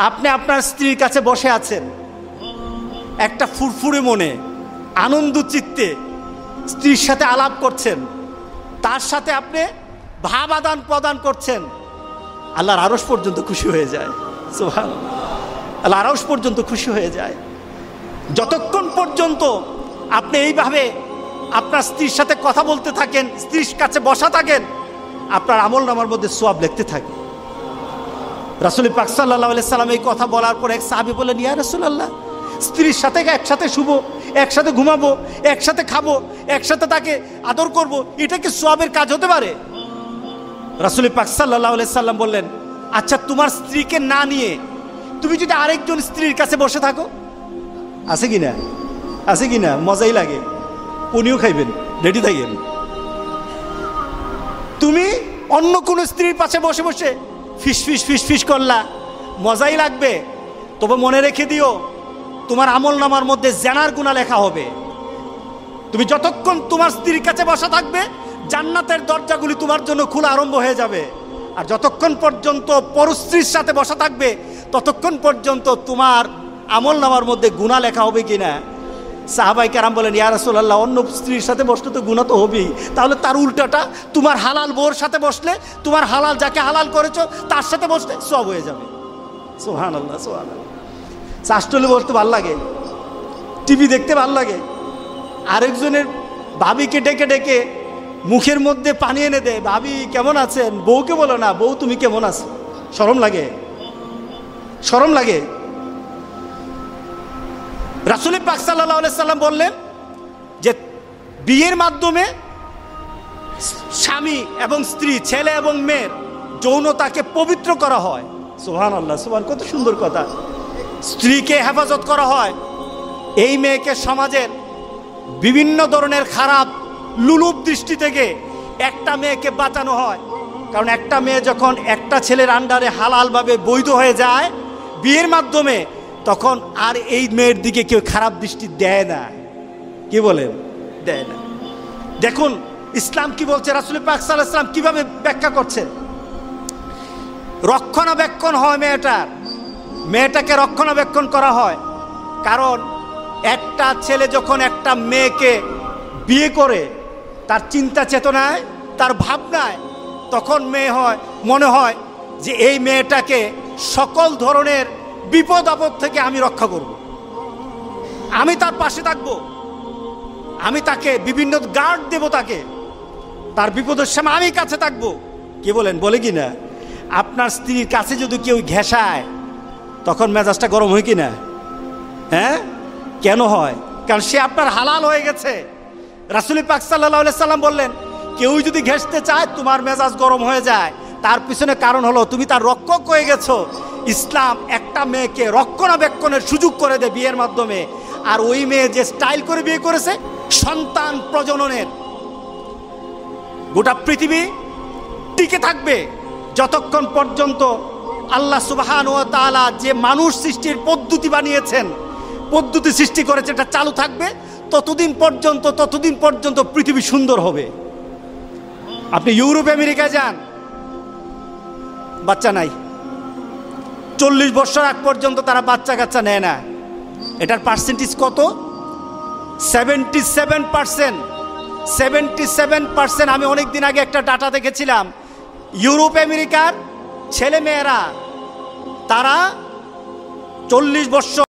আপনি আপনার স্ত্রীর কাছে বসে আছেন, একটা ফুরফুরে মনে, আনন্দ চিত্তে স্ত্রীর সাথে আলাপ করছেন, তার সাথে আপনি ভাব আদান প্রদান করছেন, আল্লাহর আরশ পর্যন্ত খুশি হয়ে যায়। সুবহানাল্লাহ, আল্লাহর আরশ পর্যন্ত খুশি হয়ে যায়। যতক্ষণ পর্যন্ত আপনি এইভাবে আপনার স্ত্রীর সাথে কথা বলতে থাকেন, স্ত্রীর কাছে বসা থাকেন, আপনার আমলনামার মধ্যে সওয়াব লিখতে থাকে। রাসূল পাক সাল্লাল্লাহু আলাইহি সাল্লাম এই কথা বলার পর এক সাহাবী বললেন, ইয়া রাসূলুল্লাহ, স্ত্রীর সাথে একসাথে শুবো, একসাথে ঘুমাবো, একসাথে খাবো, একসাথে তাকে আদর করব, এটা কি সওয়াবের কাজ হতে পারে? রাসূল পাক সাল্লাল্লাহু আলাইহি সাল্লাম বললেন, আচ্ছা তোমার স্ত্রীকে না নিয়ে তুমি যদি আরেকজন স্ত্রীর কাছে বসে থাকো, আছে কিনা? আছে কিনা? মজাই লাগে, উনিও খাইবেন, রেডি থাকেন। তুমি অন্য কোন স্ত্রীর পাশে বসে বসে ফিস ফিস ফিস ফিস করলা, মজাই লাগবে, তবে মনে রেখে দিও তোমার আমলনামার মধ্যে জিনার গুনাহ লেখা হবে। তুমি যতক্ষণ তোমার স্ত্রীর কাছে বসা থাকবে, জান্নাতের দরজাগুলি তোমার জন্য খোলা আরম্ভ হয়ে যাবে। আর যতক্ষণ পর্যন্ত পরস্ত্রীর সাথে বসা থাকবে, ততক্ষণ পর্যন্ত তোমার আমলনামার মধ্যে গুনাহ লেখা হবে কিনা। সাহাবায়ে কেরাম বলেন, ইয়া রাসূলুল্লাহ, অন্য স্ত্রীর সাথে বসলে তো গুনাহ তো হবেই, তাহলে তার উল্টাটা তোমার হালাল বউর সাথে বসলে, তোমার হালাল যাকে হালাল করেছো তার সাথে বসলে সওয়াব হয়ে যাবে। সুবহানাল্লাহ, সুবহানাল্লাহ। চাষটলে বসতে ভাল লাগে, টিভি দেখতে ভাল লাগে, আরেকজনের ভাবিকে ডেকে ডেকে মুখের মধ্যে পানি এনে দেয়, ভাবি কেমন আছেন, বউকে বলো না, বউ তুমি কেমন আছো। শরম লাগে, শরম লাগে। রাসূল পাক সাল্লাল্লাহু আলাইহি সাল্লাম বললেন যে বিয়ের মাধ্যমে স্বামী এবং স্ত্রী, ছেলে এবং মেয়ের যৌনতাকে পবিত্র করা হয়। সুবহানাল্লাহ, সুবহান, কত সুন্দর কথা। স্ত্রীকে হেফাজত করা হয়, এই মেয়েকে সমাজের বিভিন্ন ধরনের খারাপ লুলুপ দৃষ্টি থেকে একটা মেয়েকে বাঁচানো হয়। কারণ একটা মেয়ে যখন একটা ছেলের আন্ডারে হালালভাবে বৈধ হয়ে যায় বিয়ের মাধ্যমে, তখন আর এই মেয়ের দিকে কেউ খারাপ দৃষ্টি দেয় না। কি বলেন? দেয় না। দেখুন ইসলাম কি বলছে, রাসূল পাক সাল্লাল্লাহু আলাইহি ওয়াসাল্লাম কিভাবে ব্যাখ্যা করছে। রক্ষণাবেক্ষণ হয় মেয়েটাকে রক্ষণাবেক্ষণ করা হয়। কারণ একটা ছেলে যখন একটা মেয়েকে বিয়ে করে, তার চিন্তা চেতনায়, তার ভাবনায়, তখন মনে হয় যে এই মেয়েটাকে সকল ধরনের বিপদ আপদ থেকে আমি রক্ষা করব, আমি তার পাশে থাকবো, আমি তাকে বিভিন্ন গার্ড দেব, তাকে তার বিপদের সময় আমি কাছে থাকবো। কি বলেন? বলে কি না? আপনার স্ত্রীর কাছে যদি কেউ ঘেঁষায়, তখন মেজাজটা গরম হয় কি না? হ্যাঁ, কেন হয়? কারণ সে আপনার হালাল হয়ে গেছে। রাসূল পাক সাল্লাল্লাহু আলাইহি সাল্লাম বললেন, কেউ যদি ঘেঁষতে চায় তোমার মেজাজ গরম হয়ে যায়, তার পিছনে কারণ হলো তুমি তার রক্ষক হয়ে গেছো। ইসলাম একটা মেয়েকে রক্ষণাবেক্ষণের সুযোগ করে দেয় বিয়ের মাধ্যমে। আর ওই মেয়ে যে স্টাইল করে বিয়ে করেছে, সন্তান প্রজননের গোটা পৃথিবী টিকে থাকবে যতক্ষণ পর্যন্ত আল্লাহ সুবহানাহু ওয়া তাআলা যে মানুষ সৃষ্টির পদ্ধতি বানিয়েছেন, পদ্ধতি সৃষ্টি করেছে, এটা চালু থাকবে ততদিন পর্যন্ত পৃথিবী সুন্দর হবে। আপনি ইউরোপ আমেরিকায় যান, বাচ্চা নাই, 40 বছর আগ পর্যন্ত তারা বাচ্চা কাচ্চা নেয় না। এটার পার্সেন্টেজ কত? 77%। 77%। আমি অনেক দিন আগে একটা ডাটা দেখেছিলাম, ইউরোপ আমেরিকার ছেলে মেয়েরা তারা 40 বছর